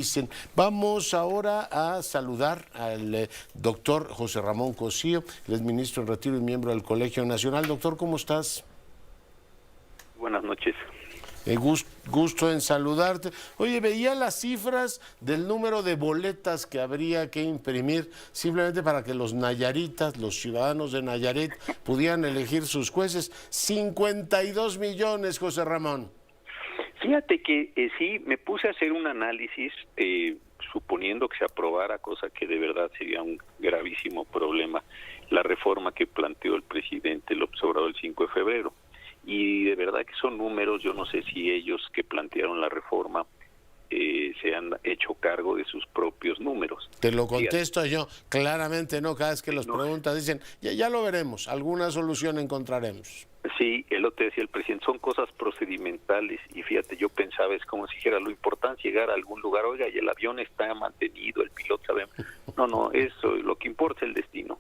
Dicen, vamos ahora a saludar al doctor José Ramón Cosío, el es ministro en retiro y miembro del Colegio Nacional. Doctor, ¿cómo estás? Buenas noches. Gusto en saludarte. Oye, veía las cifras del número de boletas que habría que imprimir simplemente para que los nayaritas, los ciudadanos de Nayarit, pudieran elegir sus jueces. 52 millones, José Ramón. Fíjate que sí, me puse a hacer un análisis suponiendo que se aprobara, cosa que de verdad sería un gravísimo problema, la reforma que planteó el presidente López Obrador el 5 de febrero. Y de verdad que son números, yo no sé si ellos que plantearon la reforma se han hecho cargo de sus propios números. Te lo contesto yo, claramente no, cada vez que los No. preguntas dicen, ya lo veremos, alguna solución encontraremos. Sí, él lo te decía el presidente, son cosas procedimentales y fíjate, yo pensaba, es como si dijera, lo importante es llegar a algún lugar, oiga, y el avión está mantenido, el piloto sabemos. No, eso, lo que importa es el destino.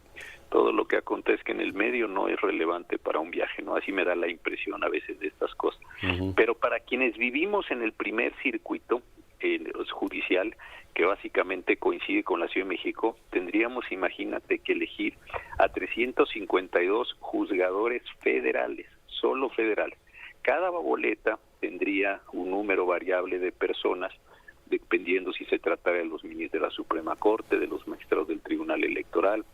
Todo lo que acontezca en el medio no es relevante para un viaje, ¿no? Así me da la impresión a veces de estas cosas. Pero para quienes vivimos en el primer circuito judicial, que básicamente coincide con la Ciudad de México, tendríamos, imagínate, que elegir a 352 juzgadores federales, solo federales. Cada boleta tendría un número variable de personas, dependiendo si se tratara de los ministros de la Suprema Corte, de los magistrados del Tribunal Electoral,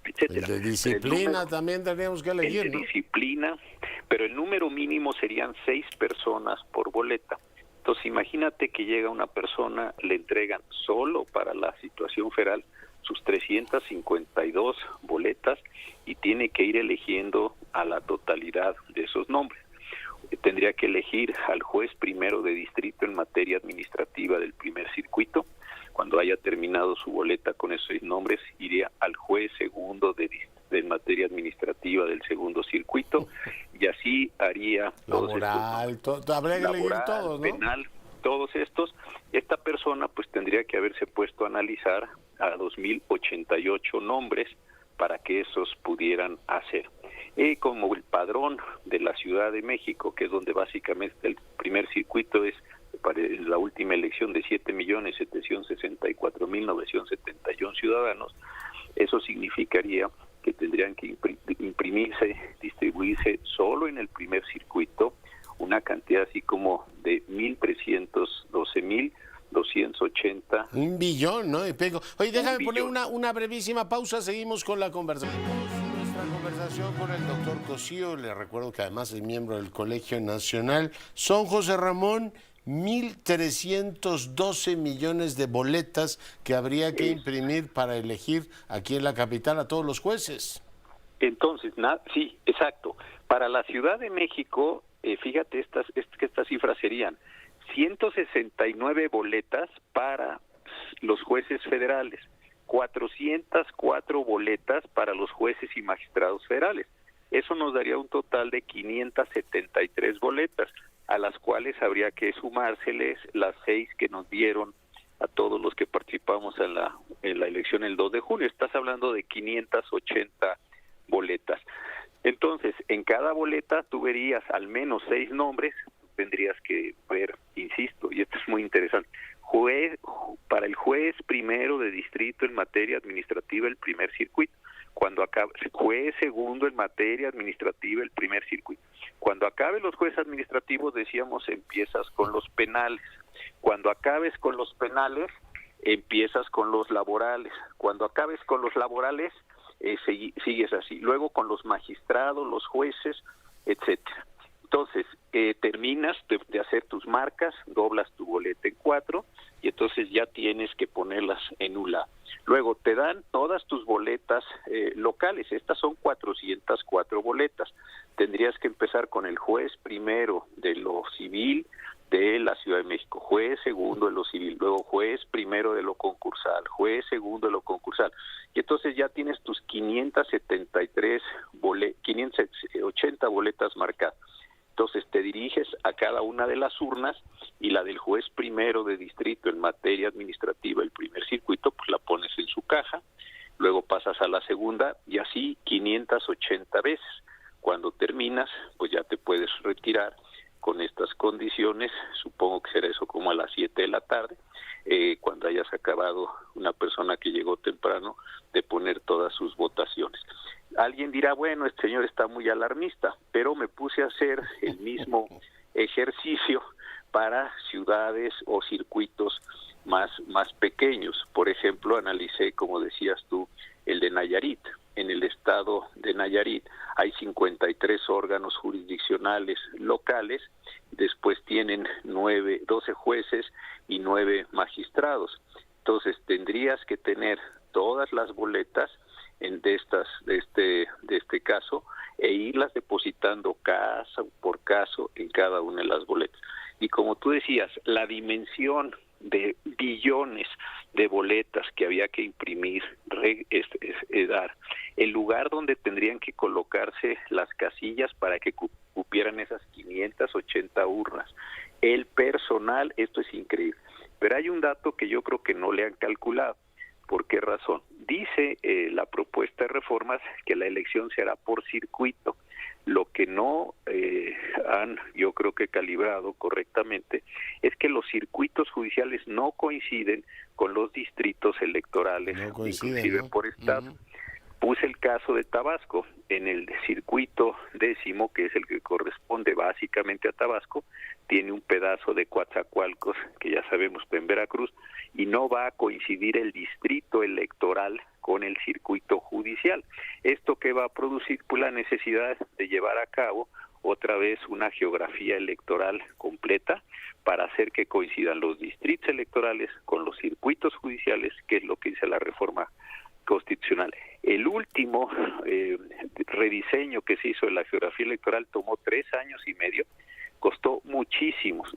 etcétera. El de disciplina también tendríamos que elegir, el de ¿no? disciplina, pero el número mínimo serían 6 personas por boleta. Entonces imagínate que llega una persona, le entregan solo para la situación federal sus 352 boletas y tiene que ir eligiendo a la totalidad de esos nombres. Tendría que elegir al juez primero de distrito en materia administrativa del primer circuito. Cuando haya terminado su boleta con esos 6 nombres, iría al juez segundo de materia administrativa del segundo circuito y así haría laboral, habría que elegir todos, ¿no? Penal, todos estos. Esta persona pues tendría que haberse puesto a analizar a 2088 nombres para que esos pudieran hacer. Como el padrón de la Ciudad de México, que es donde básicamente el primer circuito es para la última elección de 7.764.971 ciudadanos, eso significaría que tendrían que imprimirse, distribuirse solo en el primer circuito una cantidad así como de 1.312.280. 1 billón, ¿no? Y pego. Oye, déjame poner billón. una brevísima pausa, seguimos con la conversación. Nuestra conversación con el doctor Cosío, le recuerdo que además es miembro del Colegio Nacional. Son, José Ramón, 1.312 millones de boletas que habría que imprimir para elegir aquí en la capital a todos los jueces. Entonces, sí, exacto. Para la Ciudad de México, fíjate, estas cifras serían 169 boletas para los jueces federales, 404 boletas para los jueces y magistrados federales. Eso nos daría un total de 573 boletas, a las cuales habría que sumárseles las 6 que nos dieron a todos los que participamos en la elección el 2 de junio. Estás hablando de 580 boletas. Entonces, en cada boleta tú verías al menos 6 nombres, tendrías que ver, insisto, y esto es muy interesante, para el juez primero de distrito en materia administrativa el primer circuito, cuando acabe juez segundo en materia administrativa el primer circuito. Cuando acabe los jueces administrativos, decíamos, empiezas con los penales. Cuando acabes con los penales, empiezas con los laborales. Cuando acabes con los laborales, sigues así. Luego con los magistrados, los jueces, etcétera. Entonces, terminas de hacer tus marcas, doblas tu boleta en 4 y entonces ya tienes que ponerlas en un lado. Luego te dan todas tus boletas locales. Estas son 404 boletas. Tendrías que empezar con el juez primero de lo civil de la Ciudad de México, juez segundo de lo civil, luego juez primero de lo concursal, juez segundo de lo concursal. Y entonces ya tienes tus 580 boletas marcadas. Entonces te diriges a cada una de las urnas y la del juez primero de distrito en materia administrativa, el primer circuito, pues la pones en su caja, luego pasas a la segunda y así 580 veces. Cuando terminas, pues ya te puedes retirar con estas condiciones, supongo que será eso como a las 7 de la tarde, cuando hayas acabado, una persona que llegó temprano, de poner todas sus votaciones. Alguien dirá, bueno, este señor está muy alarmista, pero me puse a hacer el mismo ejercicio para ciudades o circuitos más pequeños. Por ejemplo, analicé, como decías tú, el de Nayarit. En el estado de Nayarit hay 53 órganos jurisdiccionales locales, después tienen 12 jueces y 9 magistrados. Entonces tendrías que tener todas las boletas de este caso e irlas depositando caso por caso en cada una de las boletas. Y como tú decías, la dimensión de billones de boletas que había que imprimir, dar, el lugar donde tendrían que colocarse las casillas para que cupieran esas 580 urnas, el personal, esto es increíble. Pero hay un dato que yo creo que no le han calculado. ¿Por qué razón? Dice la propuesta de reformas que la elección será por circuito. Lo que no han, yo creo que calibrado correctamente, es que los circuitos judiciales no coinciden con los distritos electorales, no inclusive ¿no? Por estado. Puse el caso de Tabasco. En el circuito 10º, que es el que corresponde básicamente a Tabasco, tiene un pedazo de Coatzacoalcos, que ya sabemos en Veracruz, y no va a coincidir el distrito electoral con el circuito judicial. ¿Esto qué va a producir? Pues la necesidad de llevar a cabo otra vez una geografía electoral completa para hacer que coincidan los distritos electorales con los circuitos judiciales, que es lo que dice la reforma constitucional. El último rediseño que se hizo de la geografía electoral tomó 3 años y medio, costó muchísimos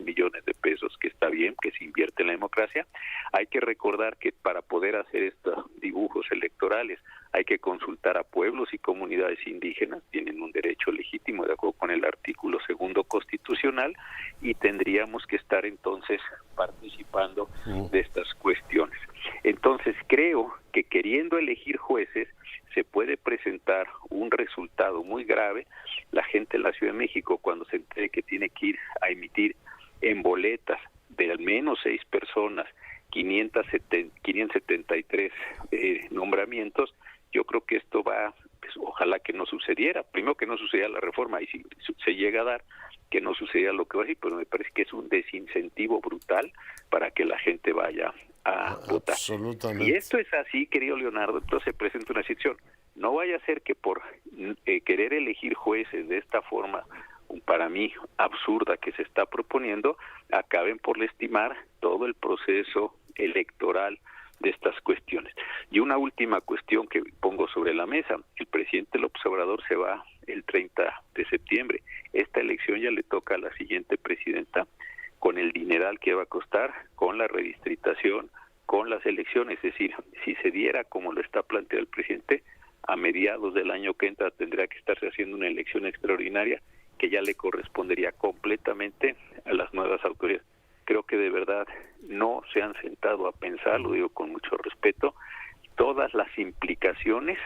millones de pesos, que está bien, que se invierte en la democracia. Hay que recordar que para poder hacer estos dibujos electorales hay que consultar a pueblos y comunidades indígenas, tienen un derecho legítimo de acuerdo con el artículo 2 constitucional, y tendríamos que estar entonces participando de estas cuestiones. Entonces creo que queriendo elegir jueces se puede presentar un resultado muy grave. La gente de la Ciudad de México, cuando se entere que tiene que ir a emitir en boletas de al menos 6 personas 573 nombramientos, yo creo que esto va, pues, ojalá que no sucediera. Primero, que no sucediera la reforma, y si se llega a dar, que no sucediera lo que va a decir, pero me parece que es un desincentivo brutal para que la gente vaya a votar. Absolutamente. Y esto es así, querido Leonardo, entonces se presenta una situación. No vaya a ser que por querer elegir jueces de esta forma, para mí absurda, que se está proponiendo, acaben por lastimar todo el proceso electoral de estas cuestiones. Y una última cuestión que pongo sobre la mesa: el presidente López Obrador se va el 30 de septiembre. Esta elección ya le toca a la siguiente presidenta, con el dineral que va a costar, con la redistritación, con las elecciones. Es decir, si se diera como lo está planteado el presidente, a mediados del año que entra tendría que estarse haciendo una elección extraordinaria que ya le correspondería completamente a las nuevas autoridades. Creo que de verdad no se han sentado a pensar, lo digo con mucho respeto, todas las implicaciones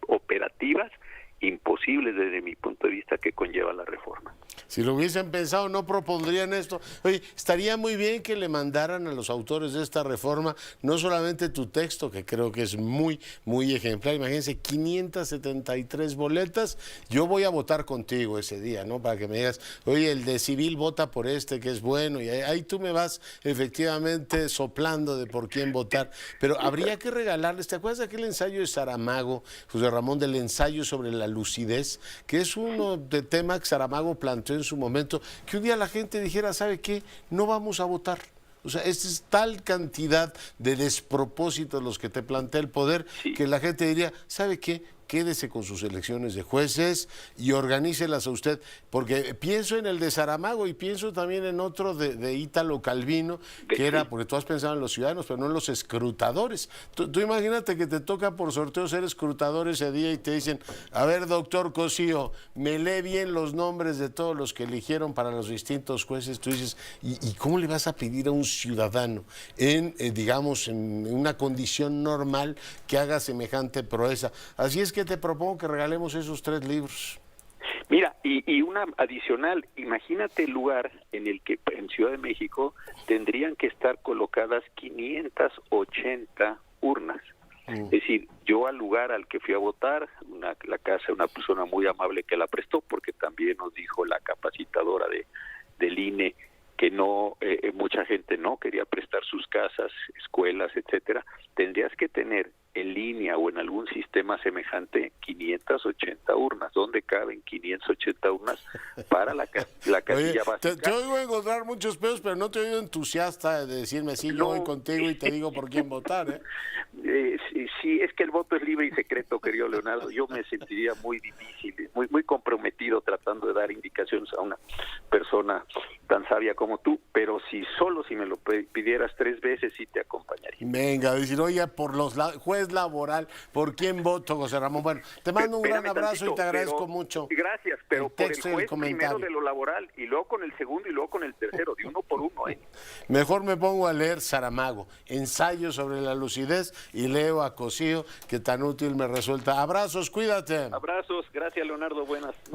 operativas imposibles desde mi punto de vista que conlleva la reforma. Si lo hubiesen pensado, no propondrían esto. Oye, estaría muy bien que le mandaran a los autores de esta reforma no solamente tu texto, que creo que es muy ejemplar. Imagínense, 573 boletas. Yo voy a votar contigo ese día, ¿no? Para que me digas, oye, el de civil vota por este, que es bueno, y ahí tú me vas efectivamente soplando de por quién votar. Pero habría que regalarles, ¿te acuerdas de aquel ensayo de Saramago, José Ramón, del ensayo sobre la lucidez, que es uno de tema que Saramago planteó en su momento, que un día la gente dijera, ¿sabe qué? No vamos a votar. O sea, es tal cantidad de despropósitos los que te plantea el poder, que la gente diría, ¿sabe qué? Quédese con sus elecciones de jueces y organícelas a usted, porque pienso en el de Saramago y pienso también en otro de Ítalo Calvino, que era, porque tú has pensado en los ciudadanos, pero no en los escrutadores. Tú imagínate que te toca por sorteo ser escrutador ese día y te dicen, a ver, doctor Cosío, me lee bien los nombres de todos los que eligieron para los distintos jueces. Tú dices, ¿y cómo le vas a pedir a un ciudadano digamos, en una condición normal que haga semejante proeza? Así es que te propongo que regalemos esos 3 libros. Mira, Y una adicional, imagínate el lugar en el que en Ciudad de México tendrían que estar colocadas 580 urnas. Es decir, yo al lugar al que fui a votar, la casa de una persona muy amable que la prestó, porque también nos dijo la capacitadora del INE que no, mucha gente no quería prestar sus casas, escuelas, etcétera. Tendrías que tener en línea o en algún sistema semejante 580 urnas. ¿Dónde caben 580 urnas para la casilla básica? Te oigo encontrar muchos pedos, pero no te oigo entusiasta de decirme, sí, yo voy contigo y te digo por quién votar, ¿eh? Sí, es que el voto es libre y secreto, querido Leonardo. Yo me sentiría muy difícil, muy comprometido tratando de dar indicaciones a una persona tan sabia como tú, pero si me lo pidieras 3 veces, sí te acompañaría. Venga, decir, oye, por los juez laboral, ¿por quién voto, José Ramón? Bueno, te mando un gran abrazo y te agradezco mucho. Gracias, pero por el juez primero de lo laboral y luego con el segundo y luego con el tercero, de uno por uno, ¿eh? Mejor me pongo a leer Saramago, ensayo sobre la lucidez, y leo a Cosío, que tan útil me resulta. Abrazos, cuídate. Abrazos, gracias Leonardo, buenas noches.